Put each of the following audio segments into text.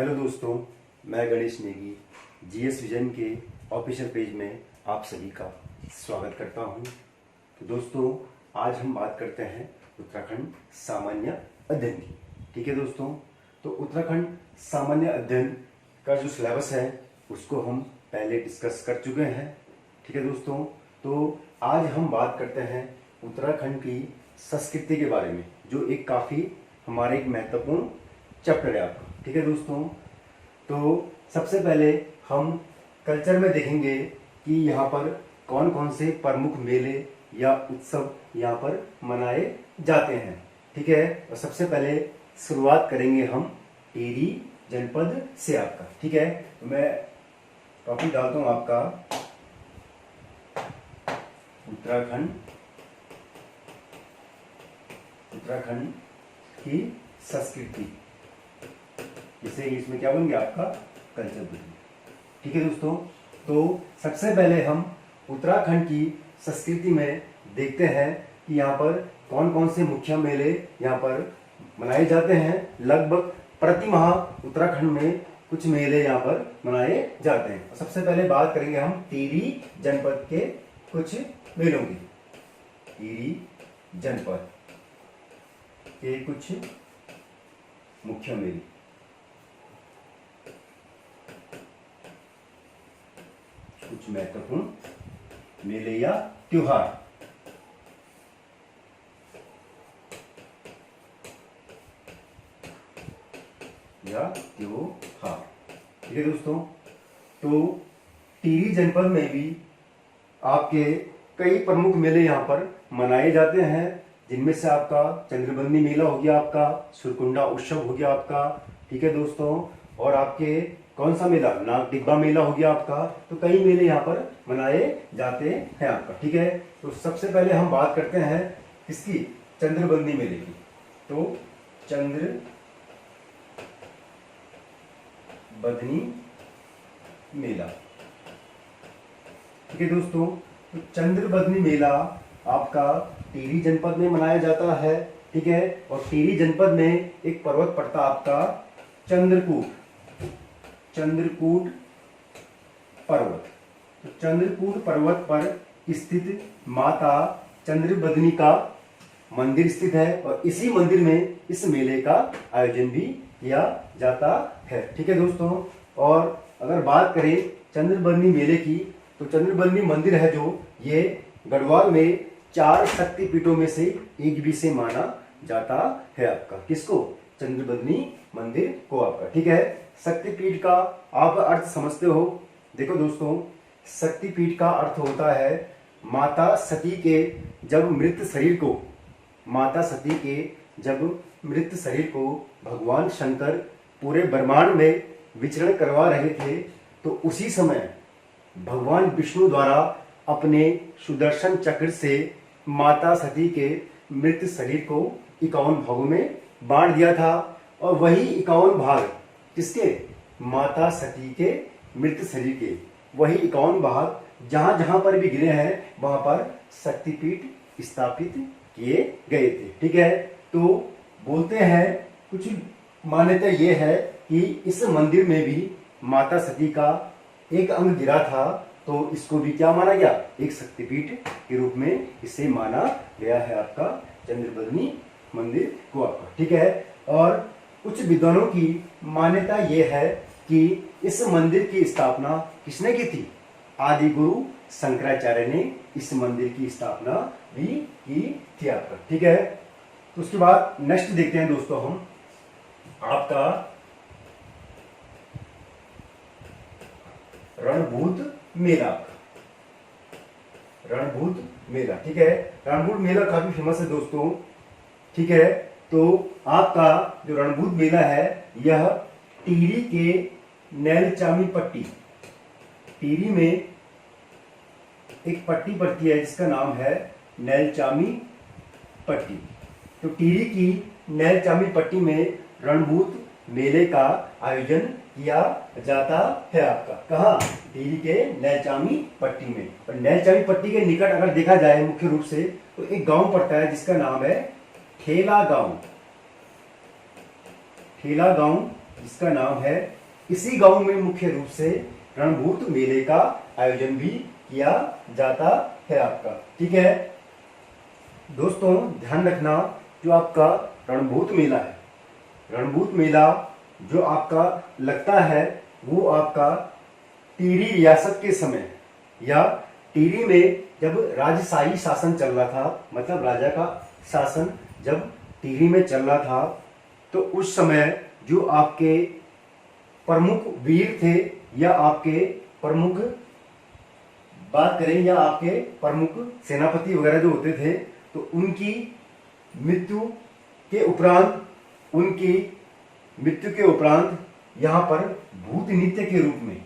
Hello दोस्तों, मैं Ganesh Negi GS vision के ऑफिशियल पेज में आप सभी का स्वागत करता हूं। तो दोस्तों, आज हम बात करते हैं उत्तराखंड सामान्य अध्ययन की। ठीक है दोस्तों, तो उत्तराखंड सामान्य अध्ययन का जो सिलेबस है उसको हम पहले डिस्कस कर चुके हैं। ठीक है दोस्तों, तो आज हम बात करते हैं उत्तराखंड की संस्कृति के बारे में, जो एक काफ़ी हमारे एक महत्वपूर्ण चैप्टर है आपका। ठीक है दोस्तों, तो सबसे पहले हम कल्चर में देखेंगे कि यहाँ पर कौन कौन से प्रमुख मेले या उत्सव यहाँ पर मनाए जाते हैं। ठीक है, और सबसे पहले शुरुआत करेंगे हम टिहरी जनपद से आपका। ठीक है, तो मैं टॉपिक डालता हूँ आपका उत्तराखंड की संस्कृति, जिसे इसमें क्या बन गया आपका कल्चर बन गया। ठीक है दोस्तों, तो सबसे पहले हम उत्तराखंड की संस्कृति में देखते हैं कि यहाँ पर कौन कौन से मुख्य मेले यहाँ पर मनाए जाते हैं। लगभग प्रति माह उत्तराखंड में कुछ मेले यहाँ पर मनाए जाते हैं। सबसे पहले बात करेंगे हम टिहरी जनपद के कुछ मेलों की। टिहरी जनपद के कुछ मुख्य मेले, कुछ महत्वपूर्ण मेले या त्योहार। ठीक है दोस्तों, तो टिहरी जनपद में भी आपके कई प्रमुख मेले यहाँ पर मनाए जाते हैं, जिनमें से आपका चंद्रबंदी मेला हो गया, आपका सुरकुंडा उत्सव हो गया आपका। ठीक है दोस्तों, और आपके कौन सा मेला, नाग डिब्बा मेला हो गया आपका। तो कई मेले यहाँ पर मनाए जाते हैं आपका। ठीक है, तो सबसे पहले हम बात करते हैं किसकी, चंद्रबंदी मेले की। तो चंद्रबंदी मेला। ठीक है दोस्तों, तो चंद्रबंदी मेला आपका टिहरी जनपद में मनाया जाता है। ठीक है, और टिहरी जनपद में एक पर्वत पड़ता आपका चंद्रकूट पर्वत। तो चंद्रकूट पर्वत पर स्थित माता चंद्रबदनी का मंदिर स्थित है, और इसी मंदिर में इस मेले का आयोजन भी किया जाता है। ठीक है दोस्तों, और अगर बात करें चंद्रबदनी मेले की, तो चंद्रबदनी मंदिर है जो ये गढ़वाल में 4 शक्तिपीठों में से एक भी से माना जाता है आपका। किसको, चंद्रबदनी मंदिर को आपका। ठीक है, शक्तिपीठ का आप अर्थ समझते हो। देखो दोस्तों, शक्तिपीठ का अर्थ होता है माता सती के जब मृत शरीर को भगवान शंकर पूरे ब्रह्मांड में विचरण करवा रहे थे, तो उसी समय भगवान विष्णु द्वारा अपने सुदर्शन चक्र से माता सती के मृत शरीर को 51 भागों में बांट दिया था। और वही 51 भाग किसके, माता सती के मृत शरीर के, वही 51 भाग जहां जहां पर भी गिरे हैं वहां पर शक्तिपीठ स्थापित किए गए थे। ठीक है, तो बोलते हैं, कुछ मान्यता ये है कि इस मंदिर में भी माता सती का एक अंग गिरा था, तो इसको भी क्या माना गया, एक शक्तिपीठ के रूप में इसे माना गया है आपका चंद्रबदनी मंदिर को आपका। ठीक है, और कुछ विद्वानों की मान्यता यह है कि इस मंदिर की स्थापना किसने की थी, आदि गुरु शंकराचार्य ने इस मंदिर की स्थापना भी की थी आपका। ठीक है, तो उसके बाद नेक्स्ट देखते हैं दोस्तों हम आपका रणभूत मेला। ठीक है, रणभूत मेला काफी फेमस है दोस्तों। ठीक है, तो आपका जो रणभूत मेला है यह टिहरी के नैलचामी पट्टी, टिहरी में एक पट्टी पड़ती है जिसका नाम है नैलचामी पट्टी। तो टिहरी की नैलचामी पट्टी में रणभूत मेले का आयोजन किया जाता है आपका। कहाँ, टिहरी के नैलचामी पट्टी में। और नैलचामी पट्टी के निकट अगर देखा जाए मुख्य रूप से, तो एक गांव पड़ता है जिसका नाम है ठेला गांव। जिसका नाम है, इसी गांव में मुख्य रूप से रणभूत मेले का आयोजन भी किया जाता है आपका। ठीक है दोस्तों, ध्यान रखना, जो आपका रणभूत मेला है, रणभूत मेला जो आपका लगता है वो आपका टिहरी रियासत के समय, या टिहरी में जब राजशाही शासन चल रहा था, मतलब राजा का शासन जब टिहरी में चल रहा था, तो उस समय जो आपके प्रमुख वीर थे, या आपके प्रमुख बात करें, या आपके प्रमुख सेनापति वगैरह जो होते थे, तो उनकी मृत्यु के उपरांत यहाँ पर भूत नृत्य के रूप में,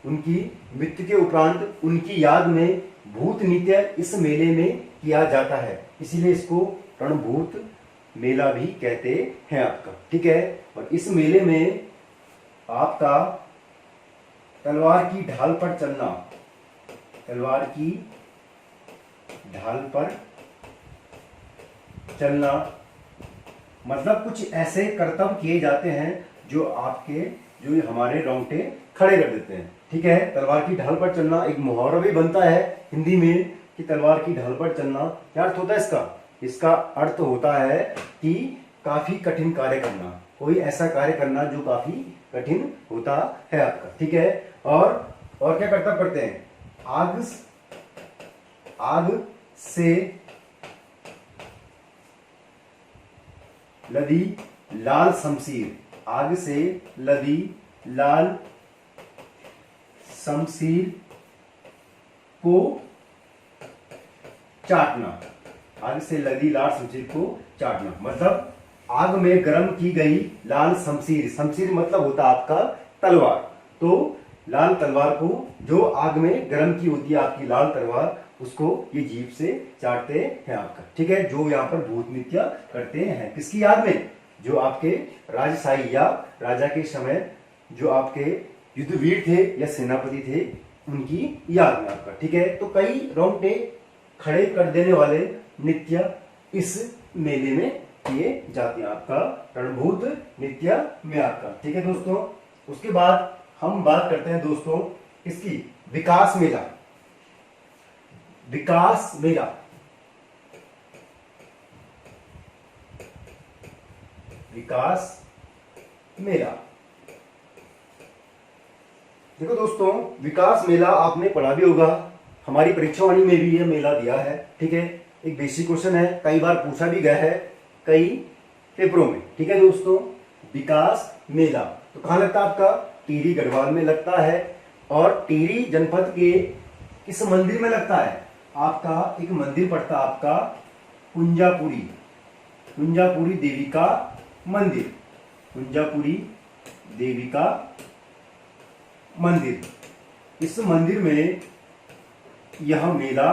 उनकी मृत्यु के उपरांत उनकी याद में भूत नृत्य इस मेले में किया जाता है, इसीलिए इसको रणभूत मेला भी कहते हैं आपका। ठीक है, और इस मेले में आपका तलवार की ढाल पर चलना, तलवार की ढाल पर चलना मतलब कुछ ऐसे कर्तव्य किए जाते हैं जो हमारे रोंगटे खड़े कर देते हैं। ठीक है, तलवार की ढाल पर चलना, एक मुहावरा भी बनता है हिंदी में कि तलवार की ढाल पर चलना। क्या अर्थ होता है इसका? इसका अर्थ होता है कि काफी कठिन कार्य करना, कोई ऐसा कार्य करना जो काफी कठिन होता है आपका। ठीक है, और क्या कर्तव्य करते हैं? आग से लदी लाल शमशीर, आग से लदी लाल शमशीर को चाटना, आग से लदी लाल शमशीर को चाटना मतलब आग में गर्म की गई लाल शमशीर, शमशीर मतलब होता आपका तलवार, तो लाल तलवार को जो आग में गर्म की होती है आपकी लाल तलवार, उसको ये जीभ से चाटते हैं आपका। ठीक है, जो यहाँ पर भूत नृत्य करते हैं, किसकी याद में? जो आपके राजशाही या राजा के समय जो आपके युद्धवीर थे या सेनापति थे, उनकी याद में आपका। ठीक है, तो कई रोंगटे खड़े कर देने वाले नृत्य इस मेले में किए जाते हैं आपका, रणभूत नृत्य में आपका। ठीक है दोस्तों, उसके बाद हम बात करते हैं दोस्तों इसकी विकास मेला। विकास मेला, विकास मेला देखो दोस्तों, विकास मेला आपने पढ़ा भी होगा, हमारी परीक्षावाणी में भी यह मेला दिया है। ठीक है, एक बेसिक क्वेश्चन है, कई बार पूछा भी गया है कई पेपरों में। ठीक है दोस्तों, विकास मेला तो कहाँ लगता है आपका? टिहरी गढ़वाल में लगता है, और टिहरी जनपद के किस मंदिर में लगता है? आपका एक मंदिर पड़ता है आपका कुंजापुरी, कुंजापुरी देवी का मंदिर, कुंजापुरी देवी का मंदिर। इस मंदिर में यह मेला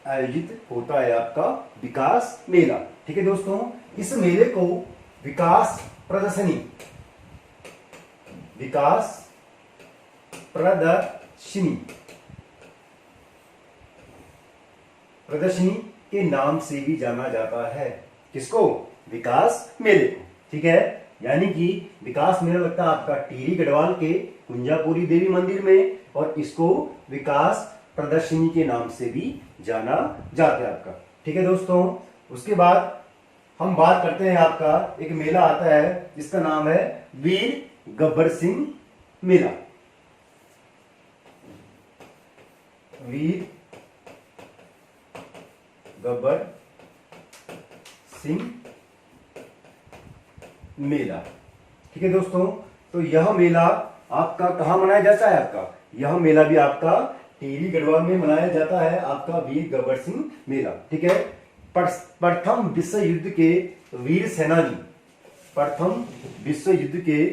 आयोजित होता है आपका विकास मेला। ठीक है दोस्तों, इस मेले को विकास प्रदर्शनी, विकास प्रदर्शनी, प्रदर्शनी के नाम से भी जाना जाता है। किसको? विकास मेले को। ठीक है, यानी कि विकास मेला लगता है आपका टिहरी गढ़वाल के कुंजापुरी देवी मंदिर में, और इसको विकास प्रदर्शनी के नाम से भी जाना जाता है आपका। ठीक है दोस्तों, उसके बाद हम बात करते हैं आपका एक मेला आता है जिसका नाम है वीर गब्बर सिंह मेला। वीर गब्बर सिंह मेला। ठीक है दोस्तों, तो यह मेला आपका कहाँ मनाया जाता है? आपका यह मेला भी आपका टिहरी गढ़वाल में मनाया जाता है, आपका वीर गब्बर सिंह मेला। ठीक है, प्रथम विश्व युद्ध के वीर सेनानी, प्रथम विश्व युद्ध के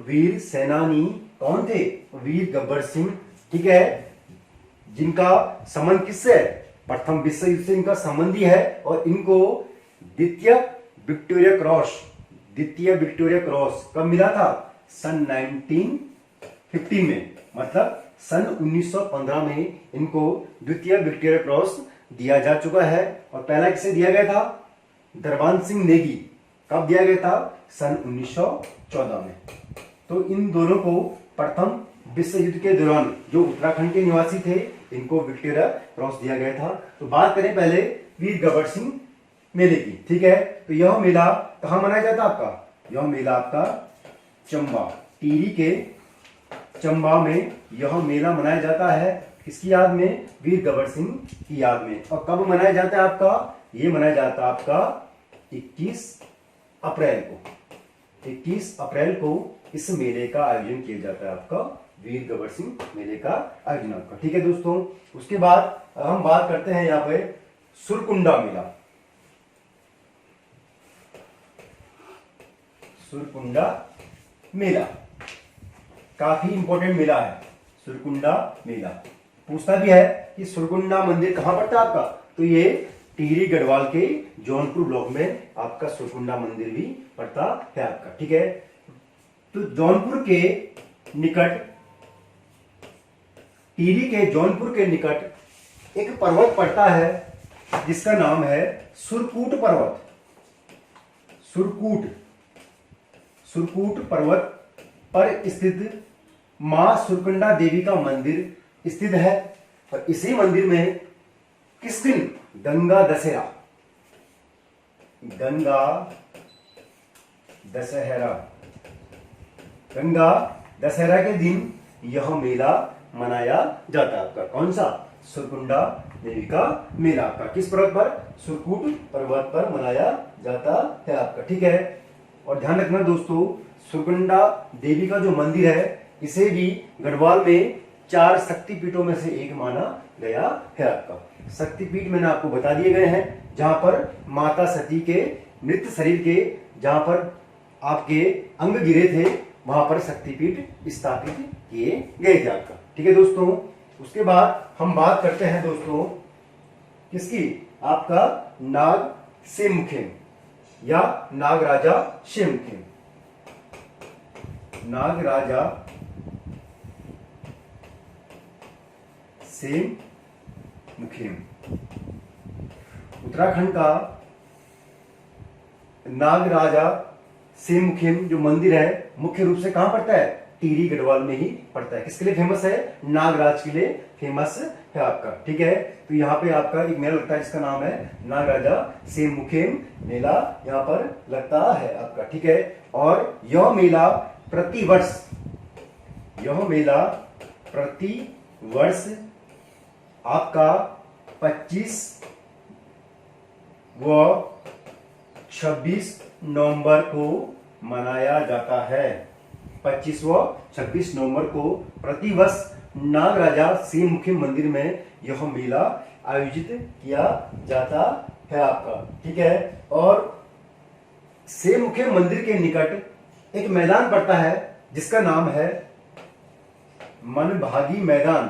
वीर सेनानी कौन थे? वीर गब्बर सिंह। ठीक है, जिनका संबंध किससे है? प्रथम विश्व युद्ध से इनका संबंध ही है, और इनको द्वितीय विक्टोरिया क्रॉस, द्वितीय विक्टोरिया क्रॉस कब मिला था? सन 1915 में, मतलब सन 1915 में इनको द्वितीय विक्टोरिया क्रॉस दिया जा चुका है। और पहला किसे दिया गया था? दरबान सिंह नेगी। कब दिया गया था? सन 1914 में। तो इन दोनों को प्रथम विश्व युद्ध के दौरान जो उत्तराखंड के निवासी थे इनको विक्टोरिया क्रॉस दिया गया था। तो बात करें पहले वीर गबर सिंह मेले की, ठीक है। तो यह मेला कहाँ मनाया जाता है आपका? यह मेला आपका चंबा, टिहरी के चंबा में यह मेला मनाया जाता है। किसकी याद में? वीर गबर सिंह की याद में। और कब मनाया जाता है आपका? ये मनाया जाता है आपका 21 अप्रैल को। 21 अप्रैल को इस मेले का आयोजन किया जाता है आपका, वीर गबर सिंह मेले का आयोजन आपका, ठीक है दोस्तों। उसके बाद हम बात करते हैं यहाँ पे सुरकुंडा मेला। सुरकुंडा मेला काफी इंपॉर्टेंट मेला है। सुरकुंडा मेला पूछता भी है कि सुरकुंडा मंदिर कहां पड़ता है आपका? तो ये टिहरी गढ़वाल के जौनपुर ब्लॉक में आपका सुरकुंडा मंदिर भी पड़ता है आपका, ठीक है। तो जौनपुर के निकट, टिहरी के जौनपुर के निकट एक पर्वत पड़ता है जिसका नाम है सुरकूट पर्वत। सुरकूट पर्वत पर स्थित मां सुरकुंडा देवी का मंदिर स्थित है। और इसी मंदिर में किस दिन? गंगा दशहरा के दिन यह मेला मनाया जाता है आपका। कौन सा? सुरकुंडा देवी का मेला आपका किस पर्वत पर? सुरकूट पर्वत पर मनाया जाता है आपका, ठीक है। और ध्यान रखना दोस्तों, सुरकुंडा देवी का जो मंदिर है इसे भी गढ़वाल में 4 शक्तिपीठों में से एक माना गया है आपका। शक्तिपीठ मैंने आपको बता दिए गए हैं, जहां पर माता सती के मृत शरीर के, जहां पर आपके अंग गिरे थे, वहां पर शक्तिपीठ स्थापित किए गए थे आपका, ठीक है दोस्तों। उसके बाद हम बात करते हैं दोस्तों किसकी? आपका नाग सेमुखेम या नागराजा सेमुखेम। नागराजा सेमुखेम उत्तराखंड का नागराजा सेमुखेम जो मंदिर है मुख्य रूप से कहां पड़ता है? टिहरी गढ़वाल में ही पड़ता है। किसके लिए फेमस है? नागराज के लिए फेमस है आपका, ठीक है। तो यहाँ पे आपका एक मेला लगता है जिसका नाम है नागराजा सेमुखेम मेला, यहाँ पर लगता है आपका, ठीक है। और यह मेला प्रति वर्ष आपका 25 व 26 नवंबर को मनाया जाता है। 25 व 26 नवंबर को प्रतिवर्ष नागराजा सेमुखेम मंदिर में यह मेला आयोजित किया जाता है आपका, ठीक है। और सेमुखेम मंदिर के निकट एक मैदान पड़ता है जिसका नाम है मनभागी मैदान,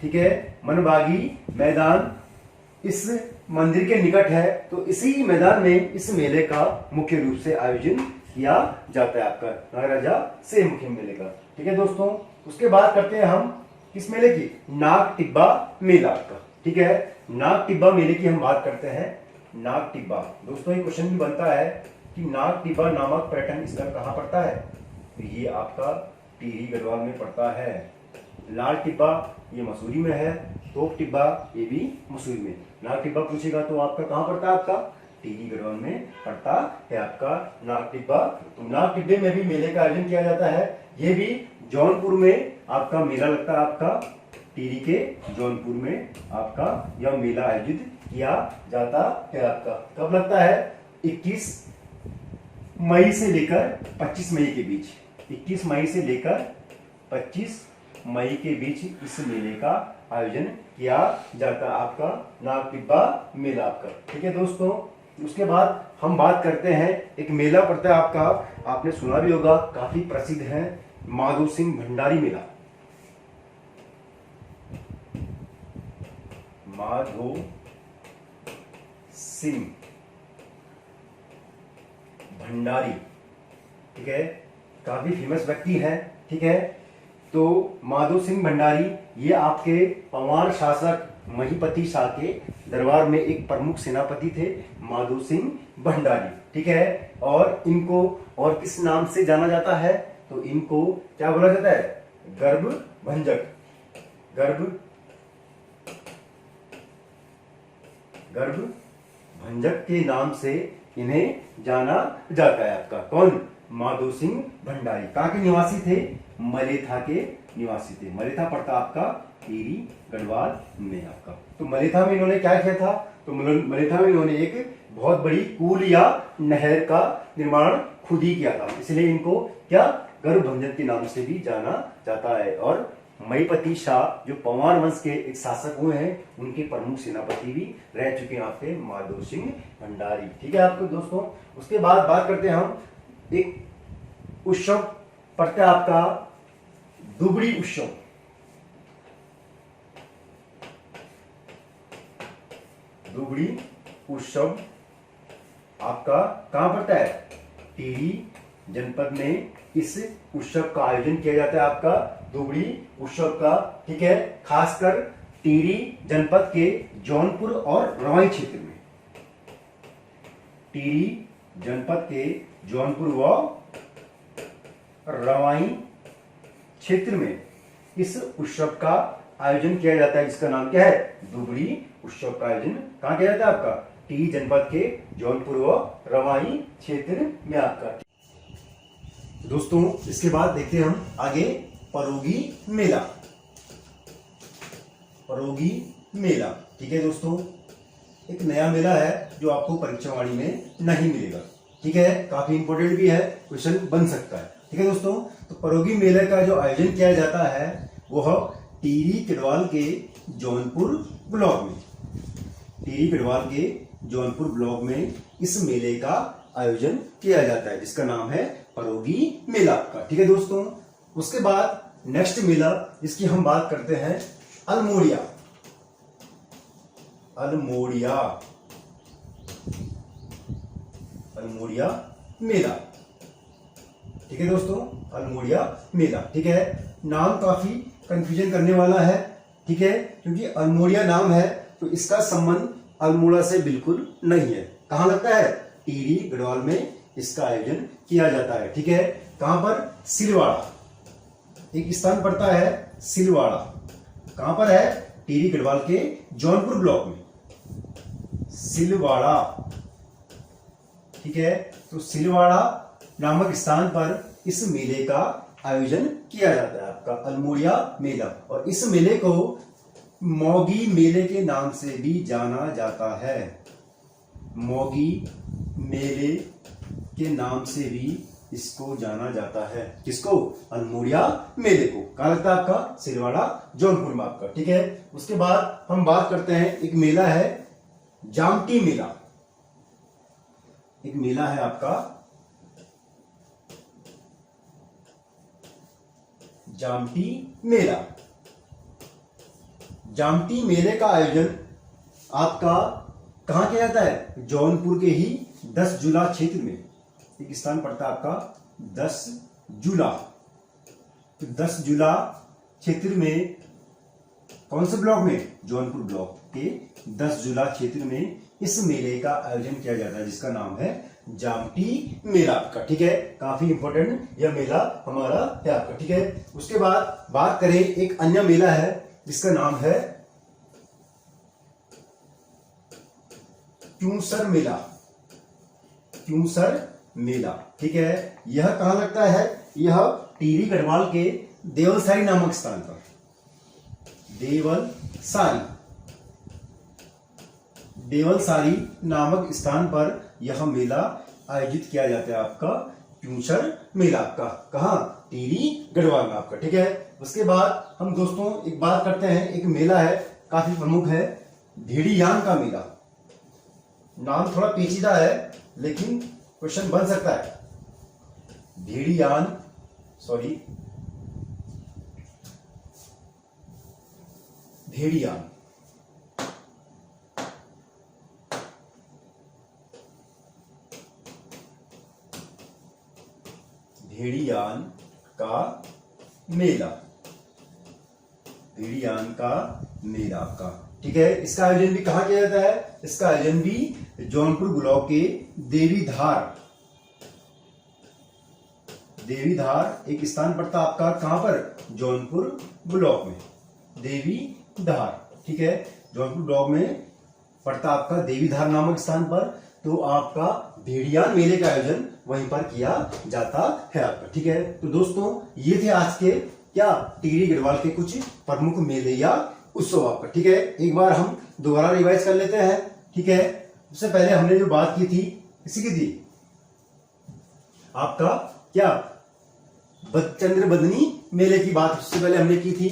ठीक है। मनभागी मैदान इस मंदिर के निकट है। तो इसी मैदान में इस मेले का मुख्य रूप से आयोजन किया जाता है आपका, नागराजा सेमुखेम मेले का, ठीक है दोस्तों। उसके बाद करते हैं हम किस मेले की? नाग टिब्बा मेला का, ठीक है। नाग टिब्बा मेले की हम बात करते हैं। नाग टिब्बा दोस्तों, ये क्वेश्चन भी बनता है कि नाग टिब्बा नामक पर्यटन स्थल कहाँ पड़ता है? तो ये आपका टिहरी गढ़वाल में पड़ता है। लाल टिब्बा ये मसूरी में है, तोप टिब्बा ये भी मसूरी में। नाग टिब्बा पूछेगा तो आपका कहाँ पड़ता है? आपका टिहरी गढ़वाल में पड़ता है आपका नाग टिब्बा। तो नाग टिब्बे में भी मेले का आयोजन किया जाता है। ये भी जौनपुर में आपका मेला लगता है आपका, टिहरी के जौनपुर में आपका यह मेला आयोजित किया जाता है आपका। कब लगता है? 21 मई से लेकर 25 मई के बीच। 21 मई से लेकर 25 मई के बीच इस मेले का आयोजन किया जाता है आपका नाग टिब्बा मेला आपका, ठीक है दोस्तों। उसके बाद हम बात करते हैं, एक मेला पड़ता है आपका, आपने सुना भी होगा, काफी प्रसिद्ध है, माधो सिंह भंडारी मेला। माधो सिंह भंडारी, ठीक है, काफी फेमस व्यक्ति है, ठीक है। तो माधो सिंह भंडारी ये आपके पंवार शासक महीपति शाह के दरबार में एक प्रमुख सेनापति थे, माधो सिंह भंडारी। ठीक है। और इनको और किस नाम से जाना जाता है, तो इनको क्या बोला जाता है, गर्भ भंजक, गर्भ भंजक के नाम से इन्हें जाना जाता है। आपका कौन, माधो सिंह भंडारी कहाँ के निवासी थे, मलेथा के निवासी थे। मलेथा पड़ता आपका टिहरी गढ़वाल में आपका। तो मलेथा में इन्होंने क्या किया था, तो मलेथा में इन्होंने एक बहुत बड़ी कुल या नहर का निर्माण खुद ही किया था, इसलिए इनको क्या, गर्भ भंजक के नाम से भी जाना जाता है। और महीपति शाह जो पवार वंश के एक शासक हुए हैं, उनके प्रमुख सेनापति भी रह चुके हैं आपके माधो सिंह भंडारी। ठीक है आपको दोस्तों। उसके बाद बात करते हैं हम एक उत्सव पड़ता है आपका दुबड़ी उत्सव। दुबड़ी उत्सव आपका कहां पड़ता है, टिहरी जनपद में इस उत्सव का आयोजन किया जाता है आपका दुबड़ी उत्सव का। ठीक है, खासकर टिहरी जनपद के जौनपुर और रवाई क्षेत्र में, टिहरी जनपद के जौनपुर व रवाई क्षेत्र में इस उत्सव का आयोजन किया जाता है, जिसका नाम क्या है, दुबड़ी उत्सव का आयोजन कहां किया जाता है आपका, टिहरी जनपद के जौनपुर व रवाई क्षेत्र में आपका। दोस्तों इसके बाद देखते हैं हम आगे परोगी मेला। परोगी मेला, ठीक है दोस्तों, एक नया मेला है जो आपको परीक्षा वाणी में नहीं मिलेगा। ठीक है, काफी इंपोर्टेंट भी है, क्वेश्चन बन सकता है। ठीक है दोस्तों, तो परोगी मेले का जो आयोजन किया जाता है वह टिहरी गढ़वाल के जौनपुर ब्लॉक में, टिहरी गढ़वाल के जौनपुर ब्लॉक में इस मेले का आयोजन किया जाता है, जिसका नाम है परोगी मेला का। ठीक है दोस्तों, उसके बाद नेक्स्ट मेला जिसकी हम बात करते हैं अल्मोड़िया। अल्मोड़िया, अल्मोड़िया मेला। ठीक है दोस्तों, अल्मोड़िया मेला। ठीक है, नाम काफी कंफ्यूजन करने वाला है। ठीक है, क्योंकि अल्मोड़िया नाम है तो इसका संबंध अल्मोड़ा से बिल्कुल नहीं है। कहां लगता है, टिहरी गढ़वाल में इसका आयोजन किया जाता है। ठीक है, कहां पर, सिलवाड़ा, एक स्थान पड़ता है सिलवाड़ा, कहां पर है, टिहरी गढ़वाल के जौनपुर ब्लॉक में, सिलवाड़ा। ठीक है, तो सिलवाड़ा नामक स्थान पर इस मेले का आयोजन किया जाता है आपका अल्मोड़िया मेला। और इस मेले को मौगी मेले के नाम से भी जाना जाता है। मौगी मेले के नाम से भी इसको जाना जाता है। किसको, अल्मोड़िया मेले को। कहां लगता है आपका, सिलवाड़ा जौनपुर में आपका। ठीक है, उसके बाद हम बात करते हैं एक मेला है जामटी मेला। एक मेला है आपका जामटी मेला। जामटी मेले का आयोजन आपका कहां किया जाता है, जौनपुर के ही 10 जुला क्षेत्र में, एक स्थान पड़ता है आपका 10 जुला। तो 10 जुला क्षेत्र में कौन से ब्लॉक में, जौनपुर ब्लॉक के 10 जुला क्षेत्र में इस मेले का आयोजन किया जाता है, जिसका नाम है जामटी मेला आपका। ठीक है, काफी इंपोर्टेंट यह मेला हमारा है आपका। ठीक है, उसके बाद बात करें एक अन्य मेला है जिसका नाम है क्यूंसर मेला। क्यूंसर मेला, ठीक है, यह कहां लगता है, यह टिहरी गढ़वाल के देवलसारी नामक स्थान पर, देवलसारी, देवलसारी नामक स्थान पर यह मेला आयोजित किया जाता है आपका क्यूंसर मेला आपका। कहां, टिहरी गढ़वाल में आपका। ठीक है, उसके बाद हम दोस्तों एक बात करते हैं, एक मेला है काफी प्रमुख है, भेड़ियान का मेला। नाम थोड़ा पेचीदा है लेकिन क्वेश्चन बन सकता है। भेड़ियान, सॉरी, भेड़ियान, भेड़ियान का मेला, भेड़ियान का मेला का ठीक है। इसका आयोजन भी कहाँ किया जाता है? इसका आयोजन भी जौनपुर ब्लॉक के देवीधार एक स्थान पड़ता आपका, कहां पर? जौनपुर ब्लॉक में देवीधार, ठीक है। जौनपुर ब्लॉक में पड़ता आपका देवीधार नामक स्थान पर। तो आपका भेड़ियान मेले का आयोजन वहीं पर किया जाता है आपका, ठीक है। तो दोस्तों ये थे आज के क्या टिहरी गढ़वाल के कुछ प्रमुख मेले या उत्सव आपका, ठीक है। एक बार हम दोबारा रिवाइज कर लेते हैं, ठीक है। उससे पहले हमने जो बात की थी किसी की थी आपका क्या चंद्रबदनी मेले की बात उससे पहले हमने की थी,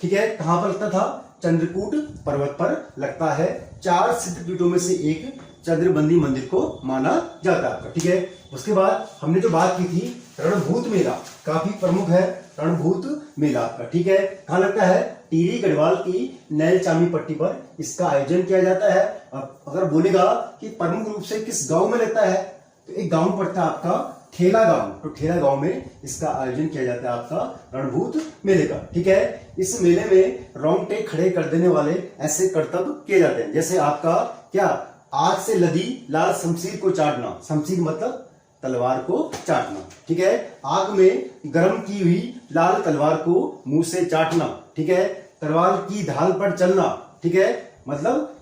ठीक है। कहां पर लगता था? चंद्रकूट पर्वत पर लगता है। 4 सिद्धपीठों में से एक चंद्रबंदी मंदिर को माना जाता है आपका, ठीक है। उसके बाद हमने जो बात की थी रणभूत मेला, काफी प्रमुख है रणभूत मेला आपका, ठीक है। कहां लगता है? टिहरी गढ़वाल की नैल चामी पट्टी पर इसका आयोजन किया जाता है। अगर बोलेगा कि प्रमुख रूप से किस गांव में लगता है, तो एक गांव पड़ता है आपका ठेला गांव। तो ठेला गांव में इसका आयोजन किया जाता है आपका रणभूत मेले का, ठीक है। इस मेले में रोंगटे खड़े कर देने वाले ऐसे करतब किए जाते हैं, जैसे आपका क्या आग से लदी लाल शमशीर को चाटना, शमशीर मतलब तलवार को चाटना, ठीक है। आग में गर्म की हुई लाल तलवार को मुंह से चाटना, ठीक है। तलवार की ढाल पर चलना, ठीक है, मतलब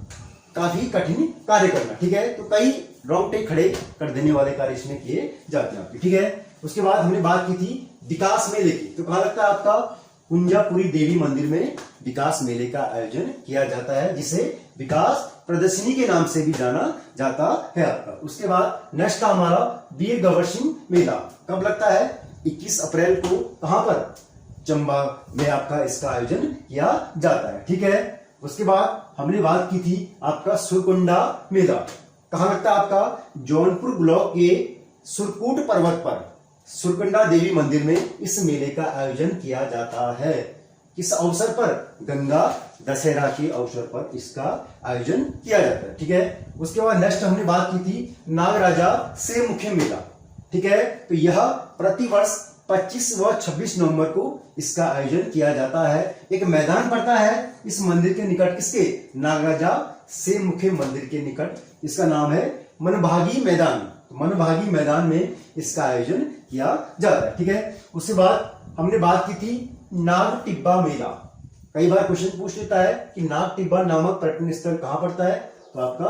काफी कठिन कार्य करना, ठीक है। तो कई रोंगटे खड़े कर देने वाले कार्य इसमें किए जाते हैं, ठीक है। उसके बाद हमने बात की थी विकास मेले की। तो कहां लगता है आपका? कुंजापुरी देवी मंदिर में विकास मेले का आयोजन किया जाता है, जिसे विकास प्रदर्शनी के नाम से भी जाना जाता है आपका। उसके बाद नेक्स्ट था हमारा वीर गबर सिंह मेला। कब लगता है? 21 अप्रैल को। कहां पर? चंबा में आपका इसका आयोजन किया जाता है, ठीक है। उसके बाद हमने बात की थी आपका सुरकुंडा मेला। कहां लगता है आपका? जौनपुर ब्लॉक के सुरकूट पर्वत पर सुरकुंडा देवी मंदिर में इस मेले का आयोजन किया जाता है। किस अवसर पर? गंगा दशहरा के अवसर पर इसका आयोजन किया जाता है, ठीक है। उसके बाद नेक्स्ट हमने बात की थी नागराजा से मुख्य मेला, ठीक है। तो यह प्रतिवर्ष 25 व 26 नवंबर को इसका आयोजन किया जाता है। एक मैदान पड़ता है इस मंदिर के निकट, किसके? नागराजा से मुख्य मंदिर के निकट। इसका नाम है मनभागी मैदान। मनभागी मैदान में इसका आयोजन किया जाता है, ठीक है। उसके बाद हमने बात की थी नाग टिब्बा मेला। कई बार क्वेश्चन पूछ लेता है कि नाग टिब्बा नामक पर्यटन स्थल कहां पड़ता है? तो आपका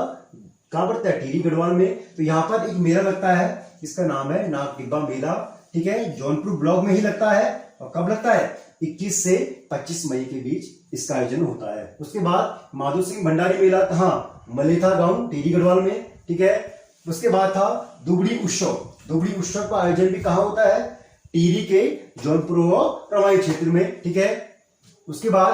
कहां पड़ता है? टिहरी गढ़वाल में। तो यहां पर एक मेला लगता है, इसका नाम है नाग टिब्बा मेला, ठीक है। जौनपुर ब्लॉक में ही लगता है। और कब लगता है? 21 से 25 मई के बीच इसका आयोजन होता है। उसके बाद माधो सिंह भंडारी मेला, कहां? मलेथा गांव टिहरी गढ़वाल में, ठीक है। उसके बाद था दुबड़ी उत्सव। दुबड़ी उत्सव का आयोजन भी कहां होता है? टिहरी के जौनपुर व रवाई क्षेत्र में, ठीक है। उसके बाद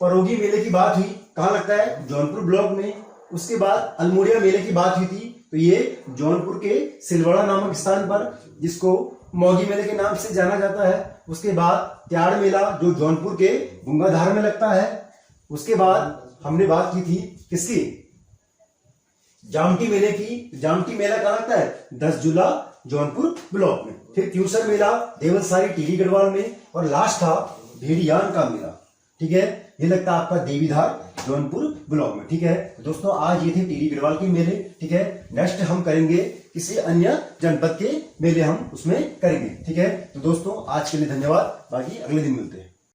परोगी मेले की बात हुई, कहां लगता है? जौनपुर ब्लॉक में। उसके बाद अल्मोड़िया मेले की बात हुई थी, तो ये जौनपुर के सिलवाड़ा नामक स्थान पर, जिसको मौगी मेले के नाम से जाना जाता है। उसके बाद त्याड़ मेला जो जौनपुर के गंगाधार में लगता है। उसके बाद हमने बात की थी किसकी? जामटी मेले की। जामटी मेला कहां लगता है? 10 जुला जौनपुर ब्लॉक में। फिर क्यूसर मेला देवलसारी टिहरी गढ़वाल में। और लास्ट था भेड़ियान का मेला, ठीक है। ये लगता है आपका देवीधार जौनपुर ब्लॉक में, ठीक है। दोस्तों आज ये थे टिहरी गढ़वाल के मेले, ठीक है। नेक्स्ट हम करेंगे किसी अन्य जनपद के मेले, हम उसमें करेंगे, ठीक है। तो दोस्तों आज के लिए धन्यवाद, बाकी अगले दिन मिलते हैं।